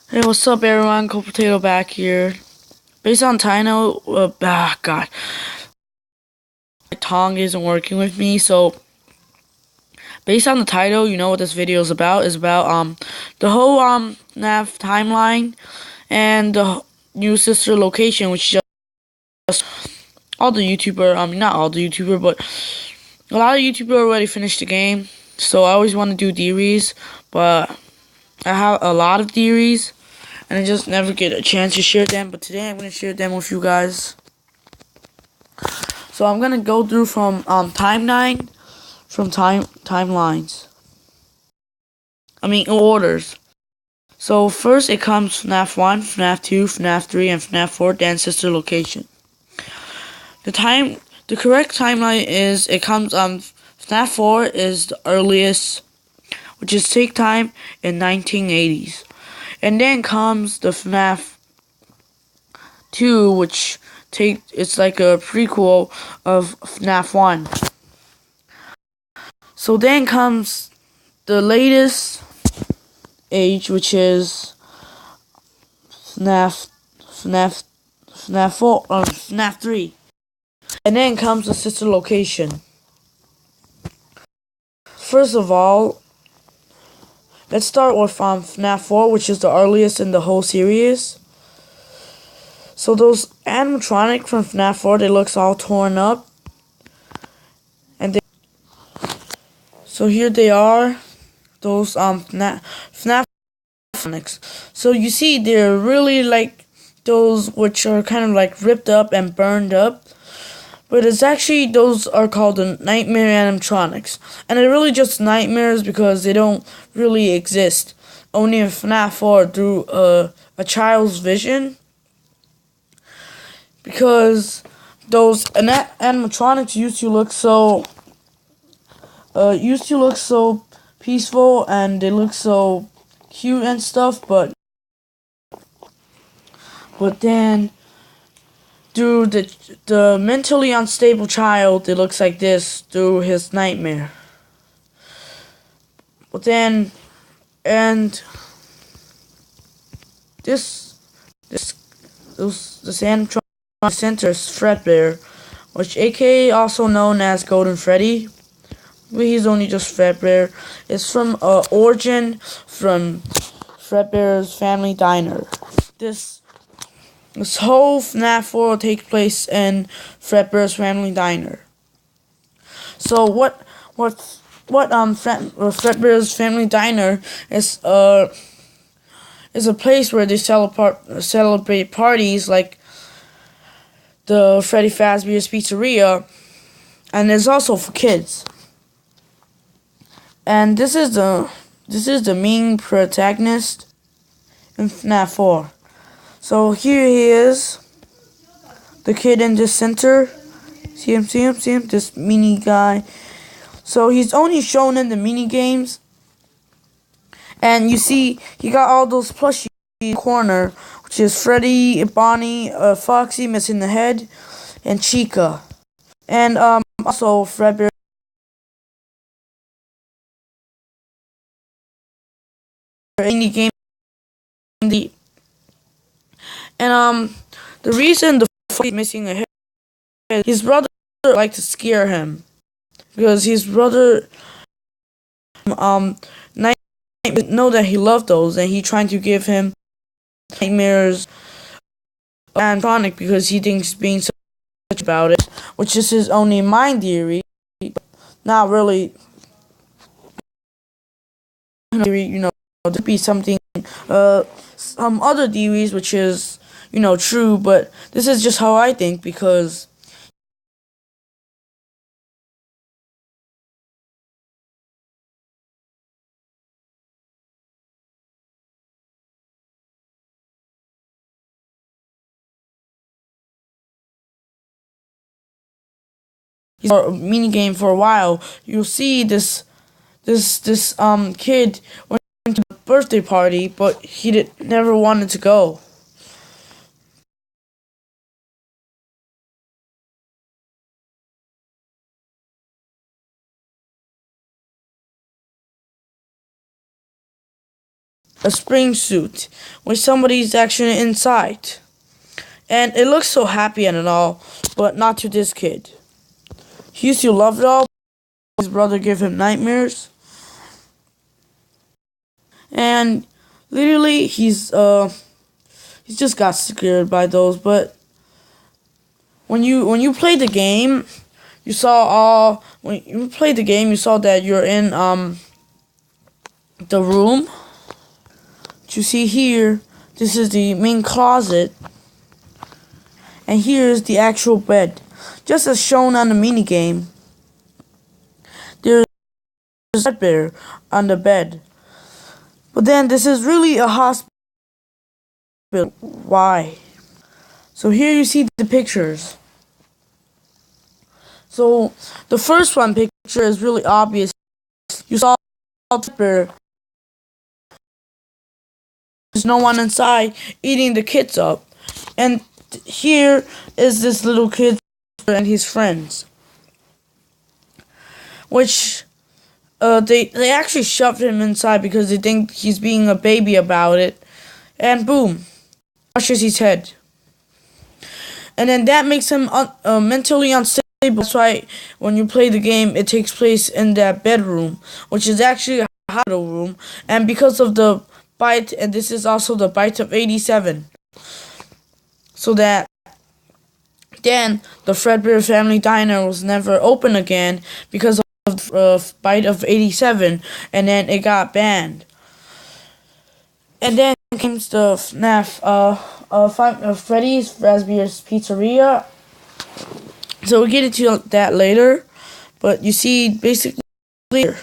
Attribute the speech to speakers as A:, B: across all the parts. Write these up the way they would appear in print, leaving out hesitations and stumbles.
A: Hey, what's up, everyone? Cold Potato back here. Based on title, God, my tongue isn't working with me. So, based on the title, you know what this video is about. Is about the whole Fnaf timeline and the new sister location, which is just all the YouTuber. Not all the YouTuber, but a lot of YouTuber already finished the game. So I always want to do theories, but I have a lot of theories, and I just never get a chance to share them. But today I'm gonna share them with you guys. So I'm gonna go through from timelines. Orders. So first it comes FNAF 1, FNAF 2, FNAF 3, and FNAF 4 Dance Sister Location. The correct timeline is it comes FNAF 4 is the earliest, which is take time in 1980s. And then comes the FNAF 2, which it's like a prequel of FNAF 1. So then comes the latest age, which is FNAF, FNAF, FNAF 4, FNAF 3. And then comes the sister location. First of all, let's start with FNAF 4, which is the earliest in the whole series. So those animatronic from FNAF 4, they looks all torn up. So here they are, those FNAF animatronics. So you see, they're really like those which are kind of like ripped up and burned up. But it's actually, those are called the nightmare animatronics. And they're really just nightmares because they don't really exist. Only in FNAF 4 through a child's vision. Because those animatronics used to look so peaceful, and they look so cute and stuff, but then through the mentally unstable child, it looks like this through his nightmare. But then, and this animatronic center is Fredbear, which aka also known as Golden Freddy, but he's only just Fredbear. It's from origin from Fredbear's Family Diner. This whole FNAF 4 will take place in Fredbear's Family Diner. So Fredbear's Family Diner is a place where they celebrate parties like the Freddy Fazbear's Pizzeria, and it's also for kids. And this is the main protagonist in FNAF 4. So here he is, the kid in the center. See him, this mini guy. So he's only shown in the mini games. And you see, he got all those plushies in the corner, which is Freddy, Bonnie, Foxy missing the head, and Chica. And also Fredbear mini game. And the reason the Foxy is missing a head, his brother like to scare him, because his brother know that he loved those, and he trying to give him nightmares and chronic because he thinks being so much about it, which is his only mind theory, not really theory. There be something some other theories which is true, but this is just how I think, because he's a mini game for a while. You'll see this kid went to the birthday party, but he never wanted to go. a spring suit, where somebody's actually inside. And it looks so happy and all, but not to this kid. He used to love it all, but his brother gave him nightmares. And literally, he's just got scared by those. But when you played the game, you saw you saw that you're in the room. What you see here, this is the main closet, and here's the actual bed. Just as shown on the mini game, there's a bed bear on the bed. But then this is really a hospital. Why? So here you see the pictures. So the first one picture is really obvious. You saw the bear. There's no one inside eating the kids up. And here is this little kid and his friends. Which they actually shoved him inside because they think he's being a baby about it. And boom, crushes his head. And then that makes him mentally unstable. That's why when you play the game, it takes place in that bedroom, which is actually a hospital room. And because of the bite, and this is also the bite of 87. So that then the Fredbear Family Diner was never open again because of the bite of 87, and then it got banned. And then comes the Fnaf, Freddy's Fazbear's Pizzeria. So we'll get into that later, but you see basically here.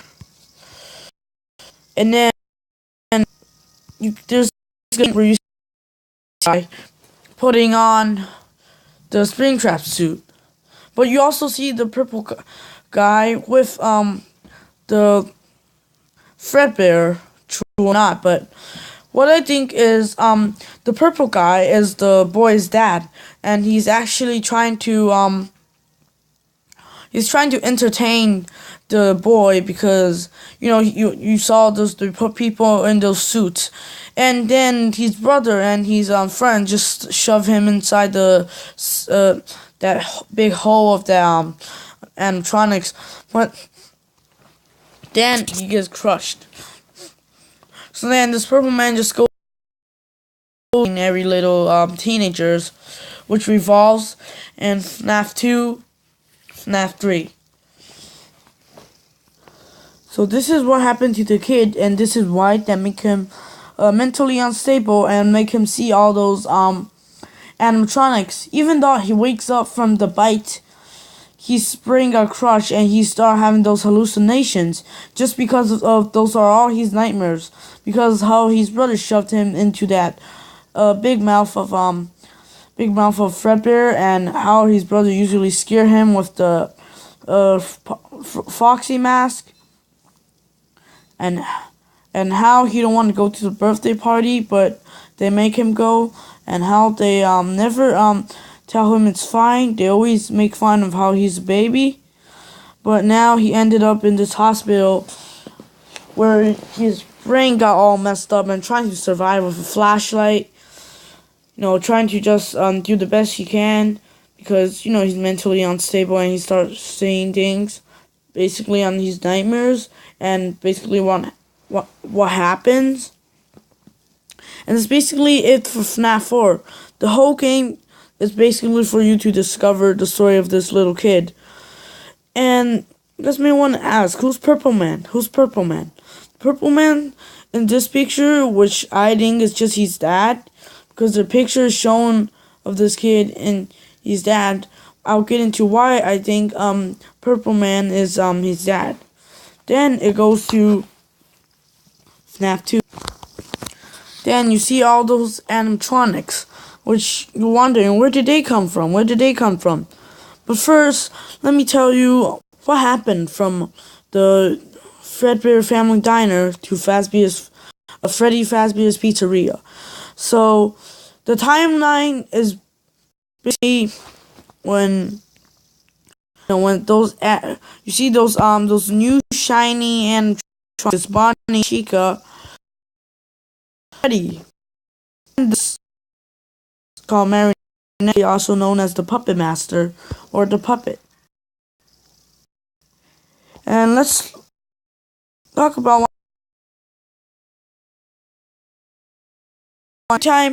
A: And then there's where you see putting on the Springtrap suit, but you also see the purple guy with the Fredbear. True or not, but what I think is the purple guy is the boy's dad, and he's actually trying to entertain the boy because you saw they put people in those suits, and then his brother and his friend just shove him inside the that big hole of the animatronics, but then he gets crushed. So then this purple man just goes in every little teenagers, which revolves in FNAF 2, FNAF 3. So this is what happened to the kid, and this is why that make him mentally unstable and make him see all those animatronics. Even though he wakes up from the bite, his brain got crushed and he started having those hallucinations just because of those are all his nightmares, because how his brother shoved him into that big mouth of Fredbear, and how his brother usually scare him with the Foxy mask, and how he don't want to go to the birthday party but they make him go, and how they never tell him it's fine. They always make fun of how he's a baby. But now he ended up in this hospital where his brain got all messed up and trying to survive with a flashlight. Trying to just do the best he can because, he's mentally unstable and he starts seeing things basically on his nightmares and basically what happens. And that's basically it for FNAF 4. The whole game is basically for you to discover the story of this little kid. And you guys may want to ask, who's Purple Man? Who's Purple Man? Purple Man in this picture, which I think is just his dad, because the picture is shown of this kid and his dad. I'll get into why I think Purple Man is his dad. Then it goes to FNAF 2. Then you see all those animatronics, which you're wondering, where did they come from? Where did they come from? But first, let me tell you what happened from the Fredbear Family Diner to Freddy Fazbear's Pizzeria. So the timeline is basically when those you see those new shiny and this Bonnie Chica Freddy. And this is called Marionette, also known as the Puppet Master or the Puppet. And let's talk about one time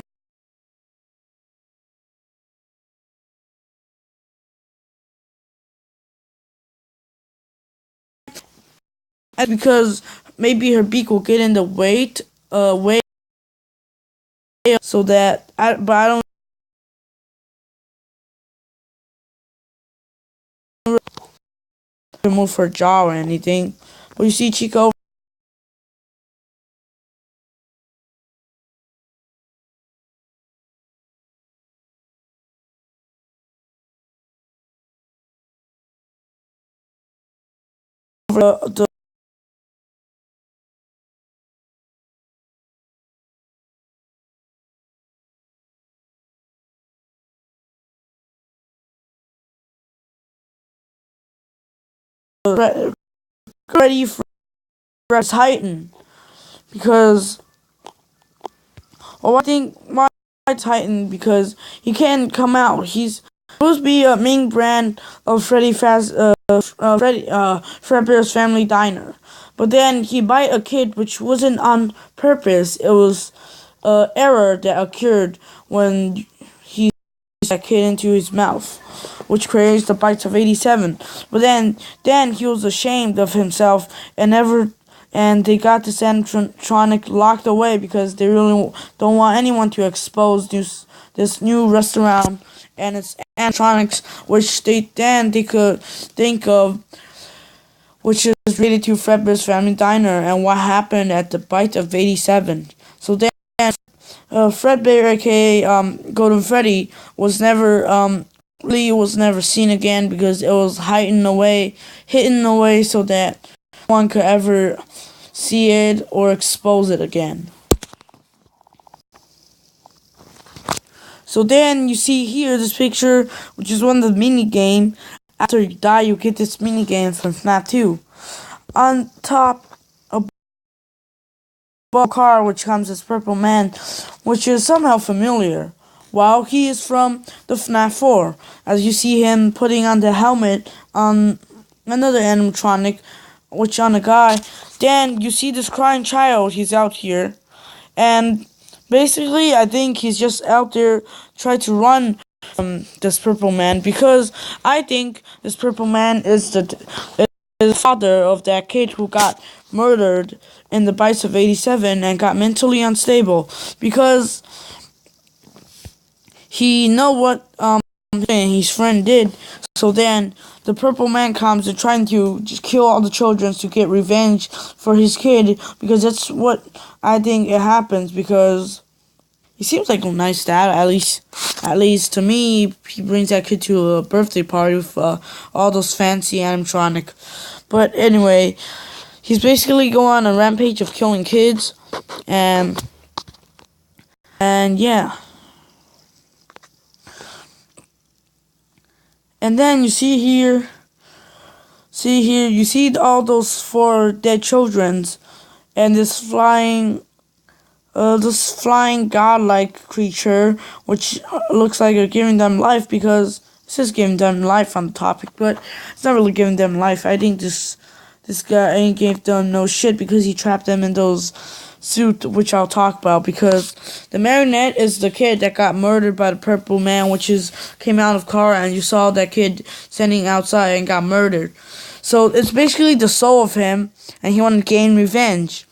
A: because maybe her beak will get in the way so that but I don't remove her jaw or anything. But you see Chico the ready for Titan because I think why Titan because he can't come out. He's supposed to be a main brand of Fredbear's Family Diner, but then he bite a kid, which wasn't on purpose. It was a error that occurred when he that kid into his mouth, which creates the bites of 87. But then he was ashamed of himself and they got this animatronic locked away because they really don't want anyone to expose this new restaurant and its animatronics, which they could think of, which is related to Fredbear's Family Diner and what happened at the bite of 87. So then Fredbear, aka Golden Freddy, was never seen again because it was hidden away so that no one could ever see it or expose it again. So then you see here this picture, which is one of the mini game. After you die, you get this mini game from Fnaf 2. On top, a car which comes as Purple Man, which is somehow familiar. While he is from the Fnaf 4, as you see him putting on the helmet on another animatronic, which on a guy. Then you see this crying child. He's out here, and basically, I think he's just out there trying to run from this Purple Man because I think this Purple Man is the father of that kid who got murdered in the bites of 87 and got mentally unstable because he know what his friend did. So then the Purple Man comes and trying to just kill all the children to get revenge for his kid because that's what I think it happens because he seems like a nice dad. At least to me, he brings that kid to a birthday party with all those fancy animatronic. But anyway, he's basically going on a rampage of killing kids, and yeah. And then you see here, you see all those 4 dead childrens, and this flying godlike creature, which looks like they're giving them life because it says giving them life on the topic, but it's not really giving them life. I think this guy ain't gave them no shit because he trapped them in those suit, which I'll talk about because the marionette is the kid that got murdered by the Purple Man, which came out of car and you saw that kid standing outside and got murdered. So it's basically the soul of him, and he wanted to gain revenge.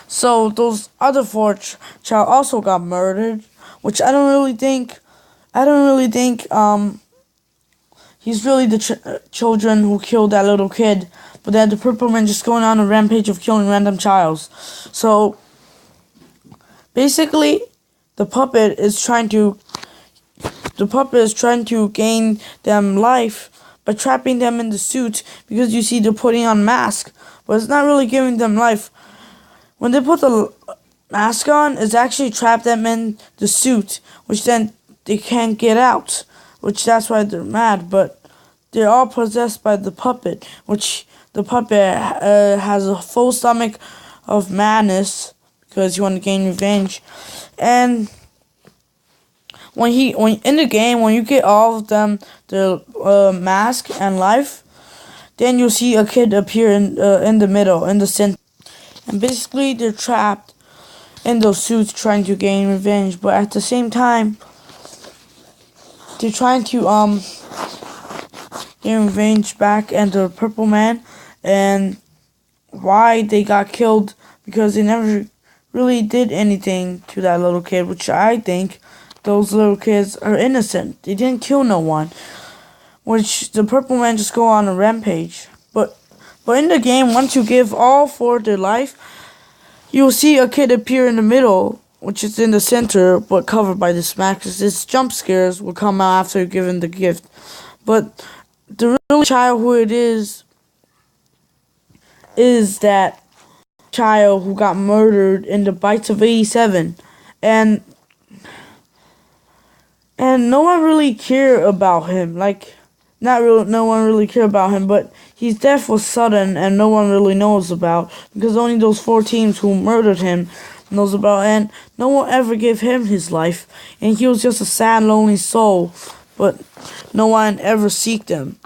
A: So those other 4 child also got murdered, which I don't really think he's really the children who killed that little kid. But then the Purple Man just going on a rampage of killing random childs. So basically, the puppet is trying to gain them life by trapping them in the suit because you see they're putting on masks, but it's not really giving them life. When they put the mask on, it's actually trapped them in the suit, which then they can't get out, which that's why they're mad. But they're all possessed by the puppet, which the puppet has a full stomach of madness because he wanted to gain revenge. And when in the game, when you get all of them, the mask and life, then you'll see a kid appear in the middle, in the center, and basically they're trapped in those suits trying to gain revenge, but at the same time they're trying to gain revenge back and the Purple Man, and why they got killed, because they never really did anything to that little kid, which I think those little kids are innocent. They didn't kill no one, which the Purple Man just go on a rampage. But in the game, once you give all four their life, you'll see a kid appear in the middle, which is in the center, but covered by this mask. This jump scares will come out after you give him the gift. But the real child who it is that child who got murdered in the Bites of 87. And no one really cared about him. No one really cared about him, but his death was sudden and no one really knows about, because only those 4 teams who murdered him knows about, and no one ever gave him his life, and he was just a sad, lonely soul, but no one ever seeked him.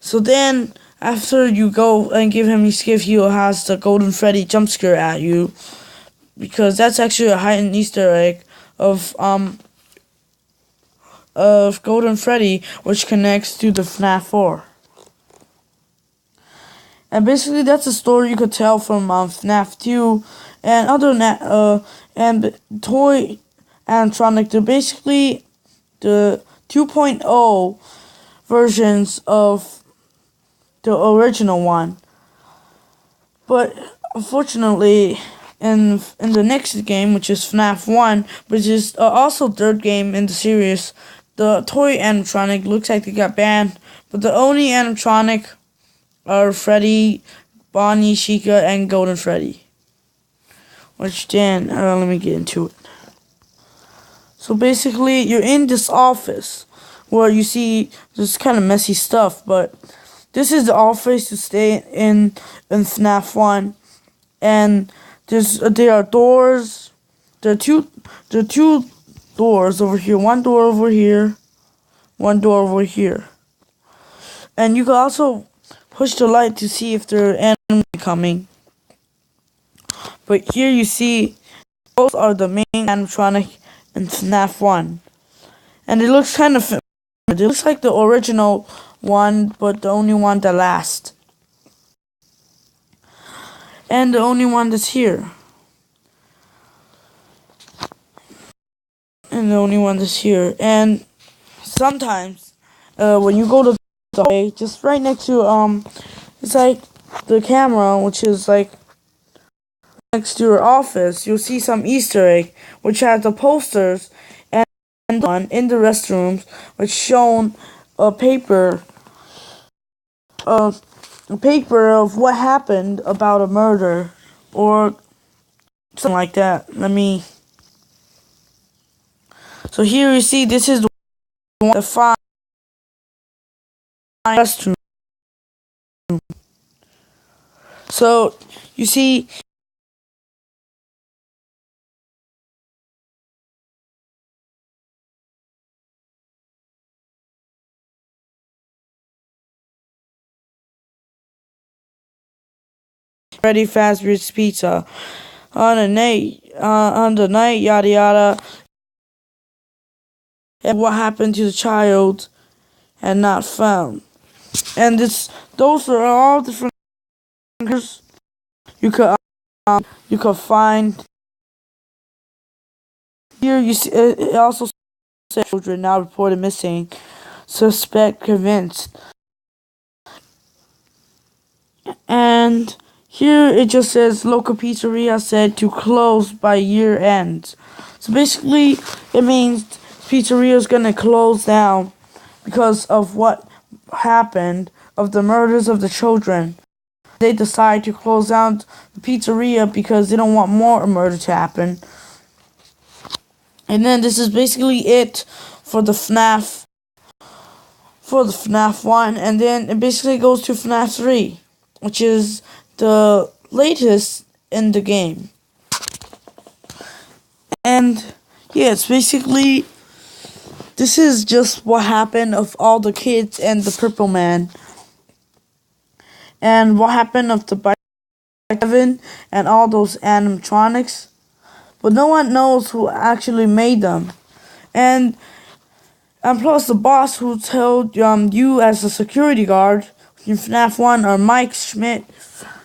A: So then, after you go and give him his gift, he has the Golden Freddy jump scare at you, because that's actually a hidden Easter egg of Golden Freddy, which connects to the Fnaf 4. And basically, that's a story you could tell from Fnaf 2 and other and toy animatronic. They're basically the 2.0 versions of the original one. But unfortunately, in the next game, which is Fnaf 1, which is also third game in the series, the toy animatronic looks like they got banned, but the only animatronic are Freddy, Bonnie, Chica, and Golden Freddy. Which then, let me get into it. So basically, you're in this office where you see this kind of messy stuff, but this is the office to stay in Fnaf 1, and there are doors. There are two doors over here. One door over here. One door over here. And you can also push the light to see if there are enemies coming. But here you see those are the main animatronic in Fnaf 1. And it looks kind of familiar. It looks like the original one, but the only one that lasts. And the only one that's here. And the only one that's here. And sometimes, when you go to the hallway, just right next to, it's like the camera, which is like next to your office, you'll see some Easter egg, which has the posters and one in the restrooms, which shown a paper of what happened about a murder or something like that. So here you see this is the one, the fine restroom. So you see Freddy Fazbear's Pizza on the night, yada yada, and what happened to the child and not found. And those are all different things you could find. Here you see it also says children now reported missing, suspect convinced. And here it just says local pizzeria said to close by year end. So basically it means pizzeria is gonna close down because of what happened, of the murders of the children. They decide to close down the pizzeria because they don't want more murder to happen. And then this is basically it for the Fnaf 1, and then it basically goes to Fnaf 3, which is the latest in the game. And yeah, it's basically this is just what happened of all the kids and the Purple Man, and what happened of the Bike Kevin and all those animatronics. But no one knows who actually made them. And plus the boss who told you as a security guard in FNAF 1 or Mike Schmidt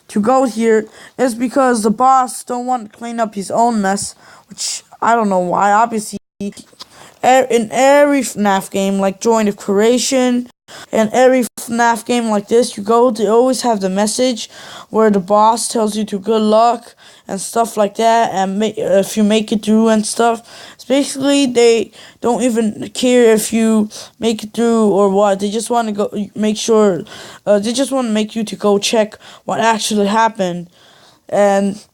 A: to go here is because the boss don't want to clean up his own mess, which I don't know why. Obviously, in every FNAF game, like Join the Creation, and every FNAF game like this, they always have the message where the boss tells you to good luck and stuff like that, and if you make it through and stuff. It's basically, they don't even care if you make it through or what. They just want to go make sure, they just want to make you to go check what actually happened, and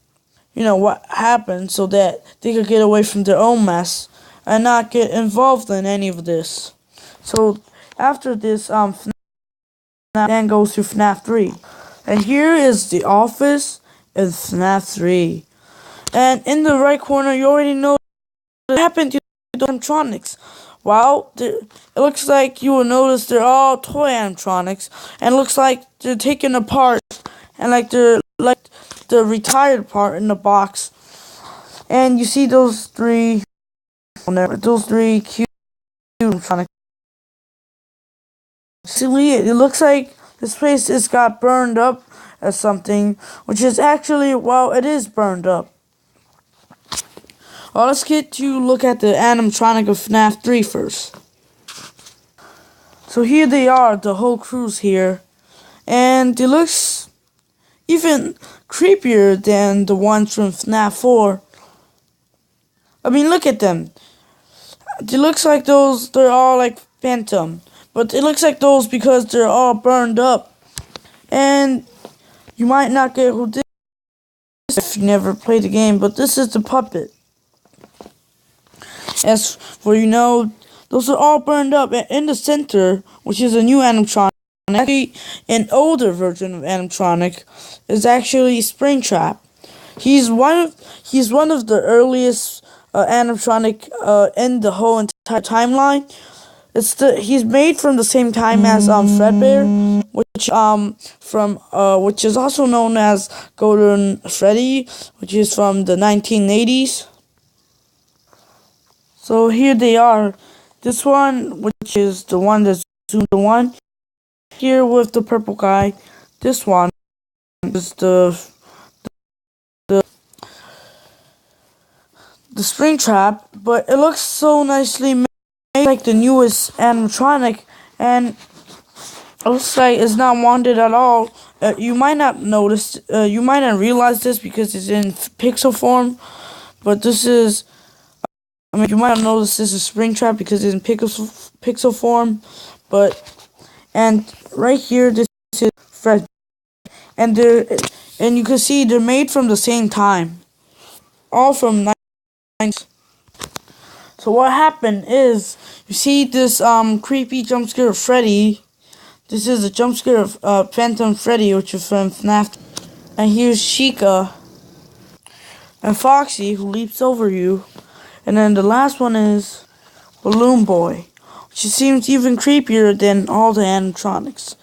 A: what happened, so that they could get away from their own mess and not get involved in any of this. So after this, FNAF then goes to FNAF 3. And here is the office in FNAF 3. And in the right corner, you already know what happened to the animatronics. Well, it looks like you will notice they're all toy animatronics, and it looks like they're taken apart, and like they're like the retired part in the box. And you see those three cute animatronics. See, it looks like this place just got burned up as something, which is actually, well, it is burned up. Well, let's get to look at the animatronic of FNAF 3 first. So here they are, the whole crew's here, and it looks even creepier than the ones from FNAF 4. I mean, look at them. It looks like they're all like phantom. But it looks like those because they're all burned up. And you might not get who this is if you never played the game, but this is the puppet. As for those are all burned up. And in the center, which is a new animatronic, actually an older version of animatronic, is actually Springtrap. He's one of the earliest animatronic in the whole entire timeline. He's made from the same time as Fredbear, which is also known as Golden Freddy, which is from the 1980s. So here they are. This one, which is the one that's the one here with the purple guy. This one is the Springtrap, but it looks so nicely made, like the newest animatronic, and it looks like it's not wanted at all. You might not notice, you might not realize this because it's in pixel form, but you might not notice this is Springtrap because it's in pixel form, and right here this is Fred, and you can see they're made from the same time, all from 90s. So what happened is, you see this creepy jump scare of Freddy. This is a jump scare of Phantom Freddy, which is from FNAF. And here's Chica and Foxy, who leaps over you. And then the last one is Balloon Boy, which seems even creepier than all the animatronics.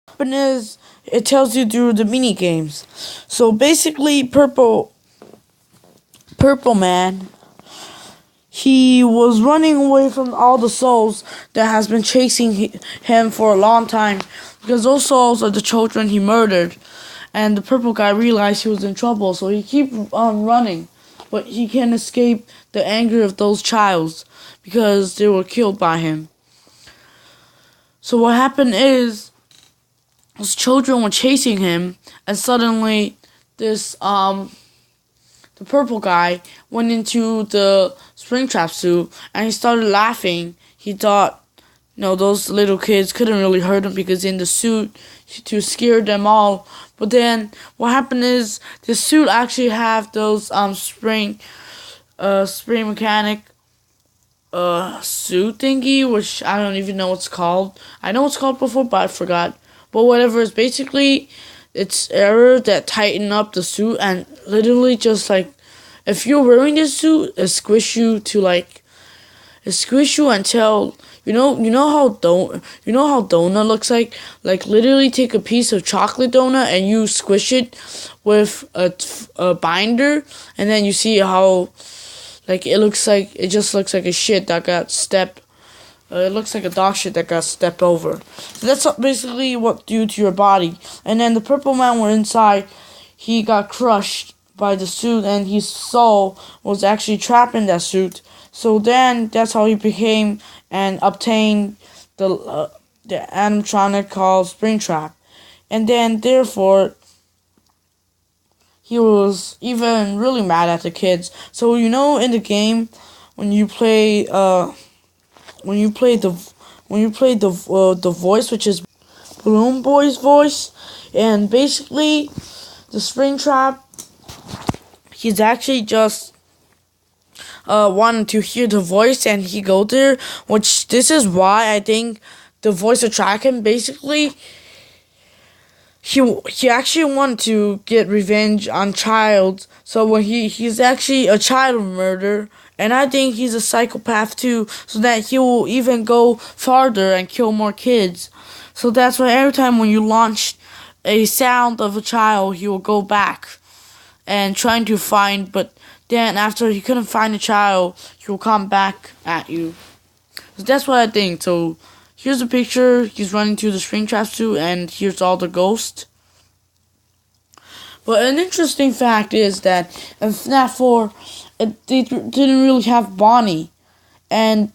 A: What happened is, it tells you through the mini games. So basically, Purple Man, he was running away from all the souls that has been chasing him for a long time, because those souls are the children he murdered. And the purple guy realized he was in trouble, so he keep running, but he can't escape the anger of those childs because they were killed by him. So what happened is, those children were chasing him, and suddenly this the purple guy went into the Springtrap suit, and he started laughing. He thought, those little kids couldn't really hurt him because in the suit to scare them all. But then what happened is, the suit actually have those spring mechanic suit thingy, which I don't even know what's called. I know it's called before, but I forgot. But whatever, it's basically, it's error that tighten up the suit, and literally just like, if you're wearing this suit, it squish you to like it squish you until you know how donut looks like literally take a piece of chocolate donut and you squish it with a binder, and then you see how like it just looks like a shit that got stepped. It looks like a dog shit that got stepped over. So that's basically what do to your body. And then the purple man were inside. He got crushed by the suit, and his soul was actually trapped in that suit. So then that's how he became and obtained the animatronic called Springtrap. And then therefore he was even really mad at the kids. So in the game when you play the voice, which is Balloon Boy's voice, and basically the Springtrap, he's actually just wanted to hear the voice, and he go there, which this is why I think the voice attract him. Basically, he actually wanted to get revenge on child. So when he's actually a child murderer, and I think he's a psychopath too, so that he will even go farther and kill more kids. So that's why every time when you launch a sound of a child, he will go back and trying to find, but then after he couldn't find the child, he will come back at you. So that's what I think. So here's a picture. He's running to the Springtrap suit, and here's all the ghosts. But an interesting fact is that in FNAF 4, they didn't really have Bonnie, and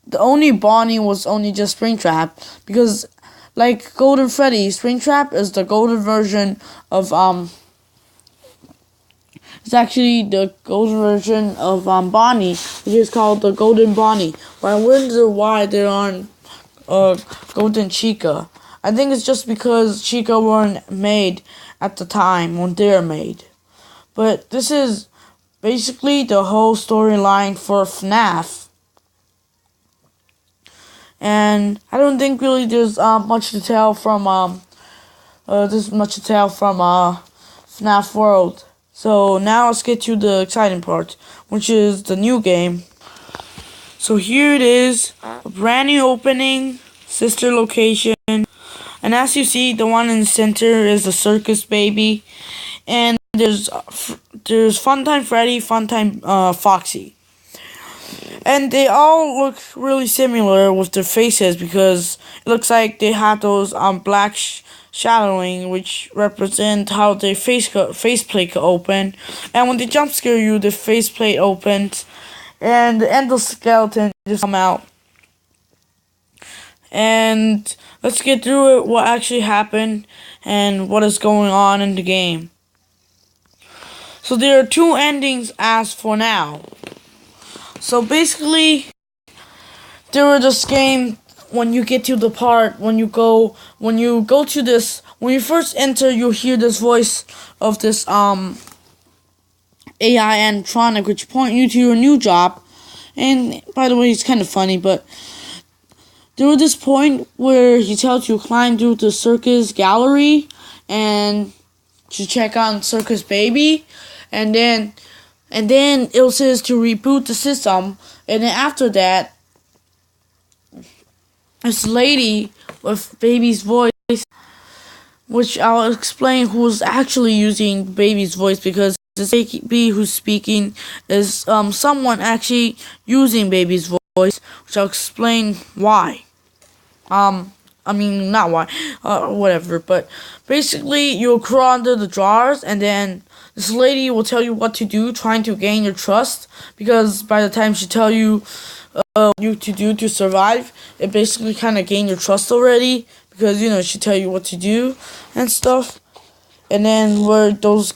A: the only Bonnie was only just Springtrap, because like Golden Freddy, Springtrap is the golden version of It's actually the golden version of Bonnie, which is called the Golden Bonnie. But I wonder why there aren't Golden Chica. I think it's just because Chica weren't made at the time when they're made. But this is basically the whole storyline for FNAF. And I don't think really there's much to tell from FNAF World. So now let's get to the exciting part, which is the new game. So here it is, a brand new opening, sister location, and as you see, the one in the center is the circus baby, and there's Funtime Freddy, Funtime Foxy, and they all look really similar with their faces because it looks like they have those black shadowing, which represent how their faceplate could open, and when they jump scare you, the faceplate opens, and the endoskeleton just come out. And let's get through it, what actually happened, and what is going on in the game. So there are two endings as for now. So basically, there were this game. When you get to the part, when you go to this, when you first enter, you hear this voice of this AI animatronic, which point you to your new job. And by the way, it's kind of funny, but there was this point where he tells you to climb through the circus gallery and to check on Circus Baby, and then it says to reboot the system, and then after that, this lady with Baby's voice, which I'll explain who's actually using Baby's voice, because the baby who's speaking is someone actually using Baby's voice, which I'll explain why. I mean, not why, whatever, but basically you'll crawl under the drawers, and then this lady will tell you what to do, trying to gain your trust, because by the time she tell you you to do to survive, it basically kind of gain your trust already, because she tell you what to do and stuff. And then where those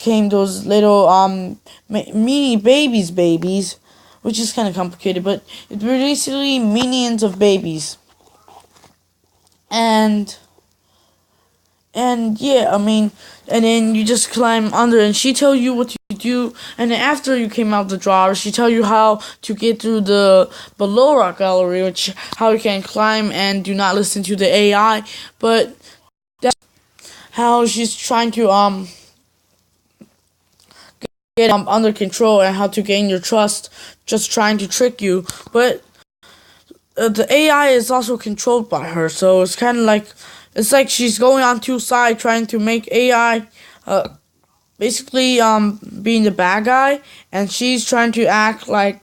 A: little mini babies, which is kind of complicated, but it's basically minions of babies. And yeah, I mean, and then you just climb under, and she tell you what to do, and then after you came out the drawer, she tell you how to get through the below rock gallery, which how you can climb and do not listen to the AI, but that's how she's trying to get under control and how to gain your trust, just trying to trick you. But the AI is also controlled by her, so it's kind of like she's going on two sides, trying to make AI basically being the bad guy, and she's trying to act like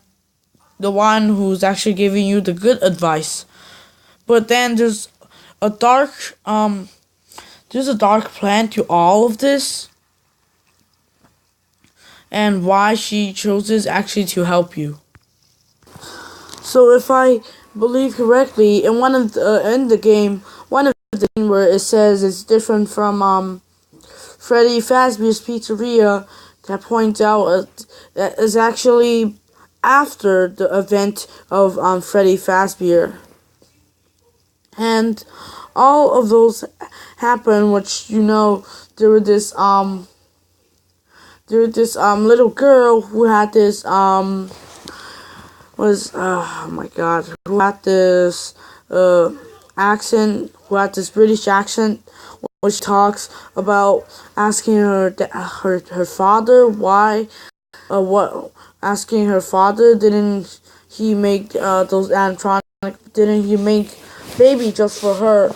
A: the one who's actually giving you the good advice. But then a dark there's a dark plan to all of this, and why she chooses actually to help you. So if I believe correctly, in the game, one of the things where it says it's different from Freddy Fazbear's Pizzeria, that points out that is actually after the event of Freddy Fazbear. And all of those happen, which there was this little girl who had this oh my god, who had this accent, who had this British accent, which talks about asking her father why asking her father, didn't he make those animatronic, didn't he make baby just for her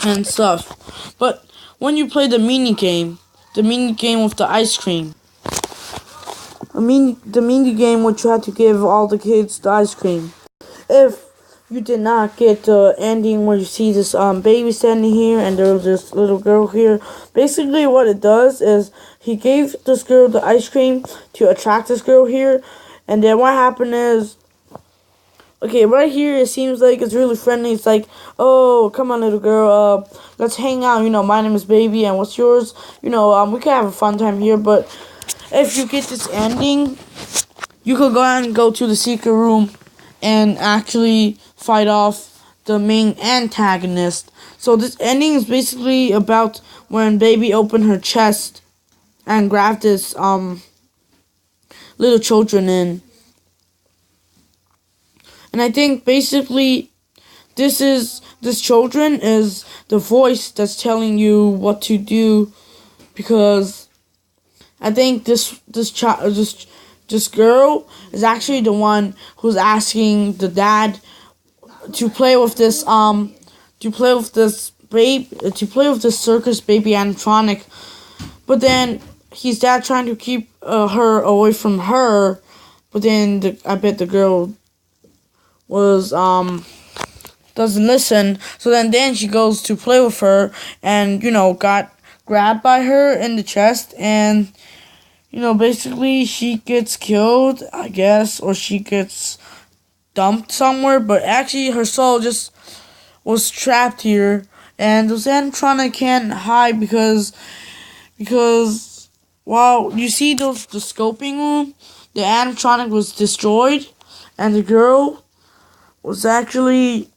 A: and stuff. But when you play the mini game with the ice cream, the mini game which you had to give all the kids the ice cream, if you did not get the ending where you see this baby standing here and there's this little girl here, basically what it does is he gave this girl the ice cream to attract this girl here, and then what happened is, okay, right here it seems like it's really friendly. It's like, oh, come on, little girl, let's hang out. My name is Baby, and what's yours? We can have a fun time here. But if you get this ending, you could go ahead and go to the secret room and actually fight off the main antagonist. So this ending is basically about when Baby opened her chest and grabbed this little children in. And I think basically this children is the voice that's telling you what to do, because I think this girl is actually the one who's asking the dad to play with this circus baby animatronic, but then his dad trying to keep her away from her, but then I bet the girl was doesn't listen. So then she goes to play with her and got grabbed by her in the chest, and basically she gets killed, I guess, or she gets dumped somewhere, but actually her soul just was trapped here, and those animatronic can't hide because while you see the scoping room, the animatronic was destroyed, and the girl was actually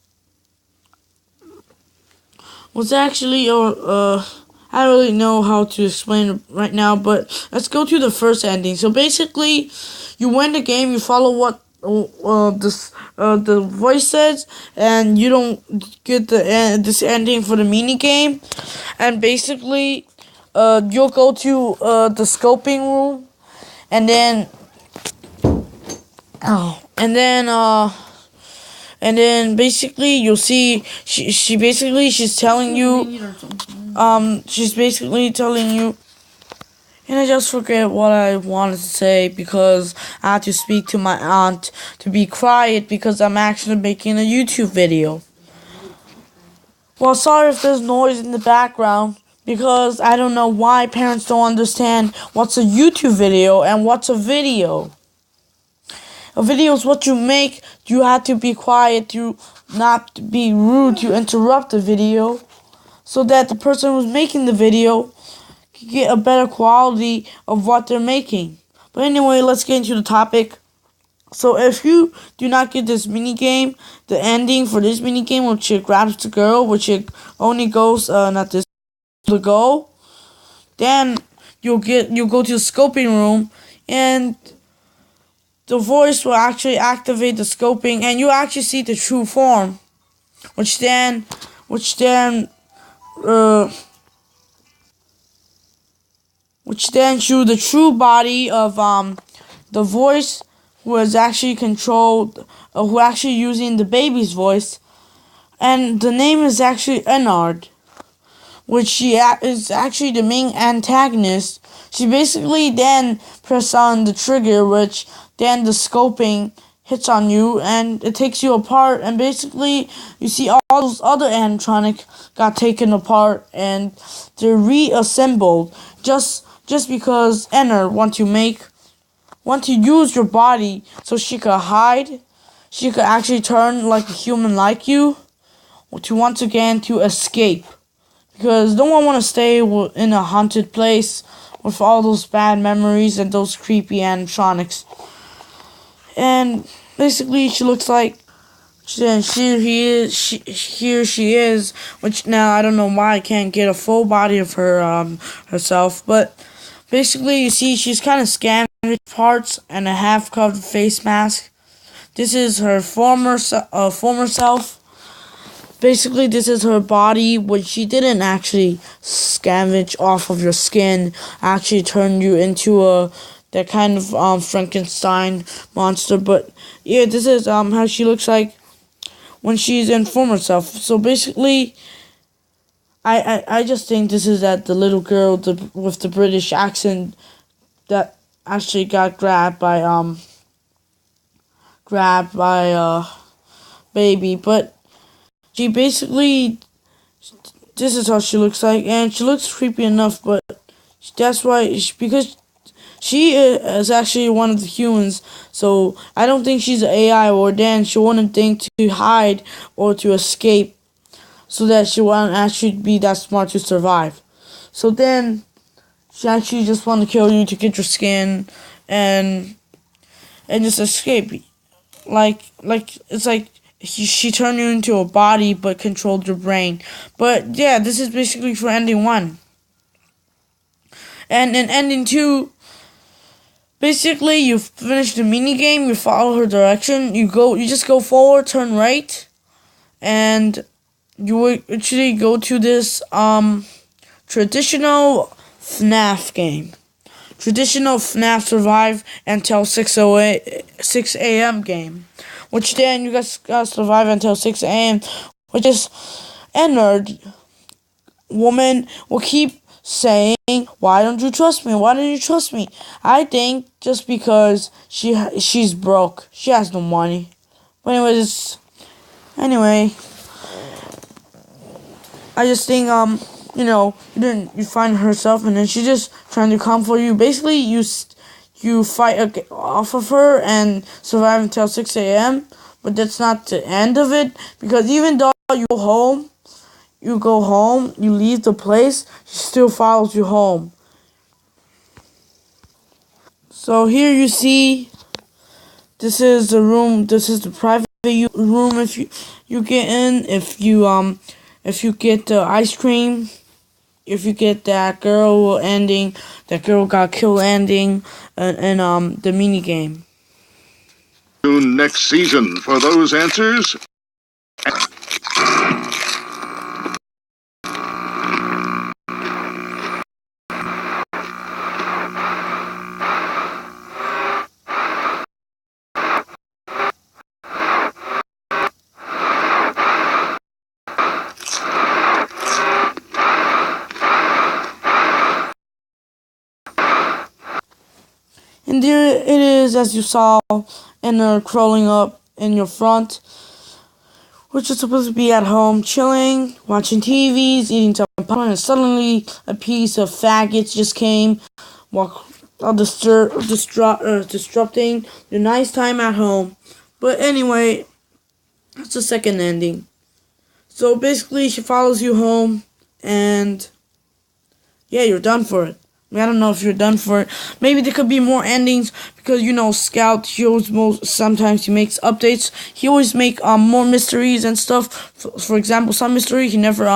A: I don't really know how to explain it right now, but let's go to the first ending. So basically, you win the game, you follow what the voice says, and you don't get this ending for the mini game, and basically you'll go to the scoping room, and then basically you'll see she's telling you and I just forget what I wanted to say because I had to speak to my aunt to be quiet because I'm actually making a YouTube video. Well, sorry if there's noise in the background because I don't know why parents don't understand what's a YouTube video and what's a video. A video is what you make. You have to be quiet, to not be rude, to interrupt the video, so that the person who's making the video can get a better quality of what they're making. But anyway, let's get into the topic. So if you do not get this mini game, the ending for this mini game, which it grabs the girl, which it only goes the goal, then you'll go to the scoping room, and the voice will actually activate the scoping, and you actually see the true form, which then which then showed the true body of the voice who was actually controlled, who actually using the baby's voice, and the name is actually Ennard, which is actually the main antagonist. She basically then press on the trigger, which then the scoping hits on you and it takes you apart, and basically you see all those other animatronic got taken apart and they're reassembled just because Enner want to use your body so she could hide. She could actually turn like a human like you to once again to escape, because no one want to stay in a haunted place with all those bad memories and those creepy animatronics. And basically she looks like here she is, which now I don't know why I can't get a full body of her herself, but basically you see she's kind of scammed parts and a half covered face mask. This is her former self. Basically, this is her body, which she didn't actually scavenge off of your skin. Actually, turned you into that kind of Frankenstein monster. But yeah, this is how she looks like when she's in former self. So basically, I just think this is that the little girl with the British accent that actually got grabbed by baby, but she basically, this is how she looks like, and she looks creepy enough, but that's why, because she is actually one of the humans, so I don't think she's an AI, or then she wouldn't think to hide or to escape, so that she wouldn't actually be that smart to survive. So then, she actually just want to kill you to get your skin, and just escape. Like it's like she turned you into a body but controlled your brain. But yeah, this is basically for ending 1. And in ending 2, basically you finish the mini game, you follow her direction, you just go forward, turn right, and you would actually go to this traditional Fnaf game. Traditional Fnaf survive until 6 a.m. game, which then you guys gotta survive until 6 a.m., which is a nerd woman will keep saying, why don't you trust me? Why don't you trust me? I think just because she's broke. She has no money. But anyway, I just think, you find herself, and then she's just trying to come for you. Basically, you fight off of her and survive until 6 a.m., but that's not the end of it, because even though you go home, you leave the place, she still follows you home. So here you see, this is the room, this is the private room if you get in, if you get the ice cream, if you get that girl ending, that girl got killed ending, and the mini game.
B: Tune next season for those answers.
A: And there it is, as you saw, and they're crawling up in your front, which is supposed to be at home, chilling, watching TVs, eating some popcorn, and suddenly a piece of faggots just came, disrupting your nice time at home. But anyway, that's the second ending. So basically, she follows you home, and yeah, you're done for it. I don't know if you're done for it. Maybe there could be more endings, because Scout, sometimes he makes updates. He always make more mysteries and stuff. For example, some mystery he never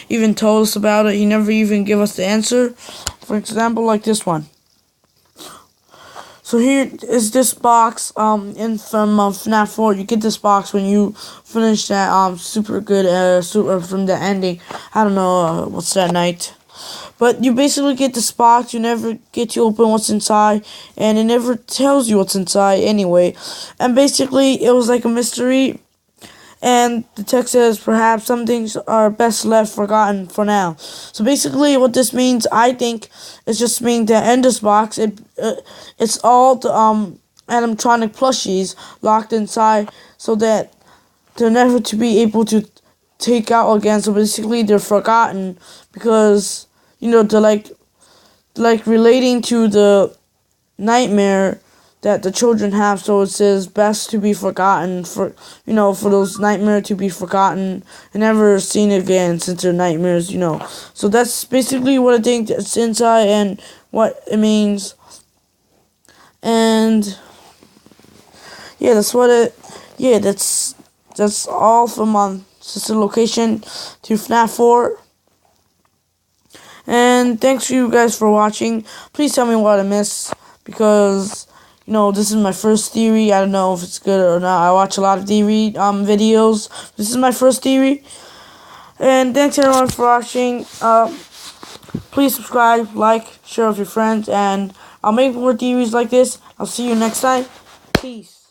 A: even told us about it. He never even give us the answer. For example, like this one. So here is this box from FNAF 4. You get this box when you finish that super good from the ending. I don't know what's that night. But you basically get this box, you never get to open what's inside, and it never tells you what's inside anyway. And basically, it was like a mystery, and the text says, perhaps some things are best left forgotten for now. So basically, what this means, I think, is just mean that in this box, it's all the animatronic plushies locked inside, so that they're never to be able to take out again. So basically, they're forgotten because they're like relating to the nightmare that the children have. So it says best to be forgotten, for those nightmares to be forgotten and never seen again, since they're nightmares. So that's basically what I think that's inside and what it means. And yeah, that's all from sister location to Fnaf 4. And thanks for you guys for watching. Please tell me what I missed, because this is my first theory. I don't know if it's good or not. I watch a lot of theory videos. This is my first theory. And thanks everyone for watching. Please subscribe, like, share with your friends, and I'll make more theories like this. I'll see you next time. Peace.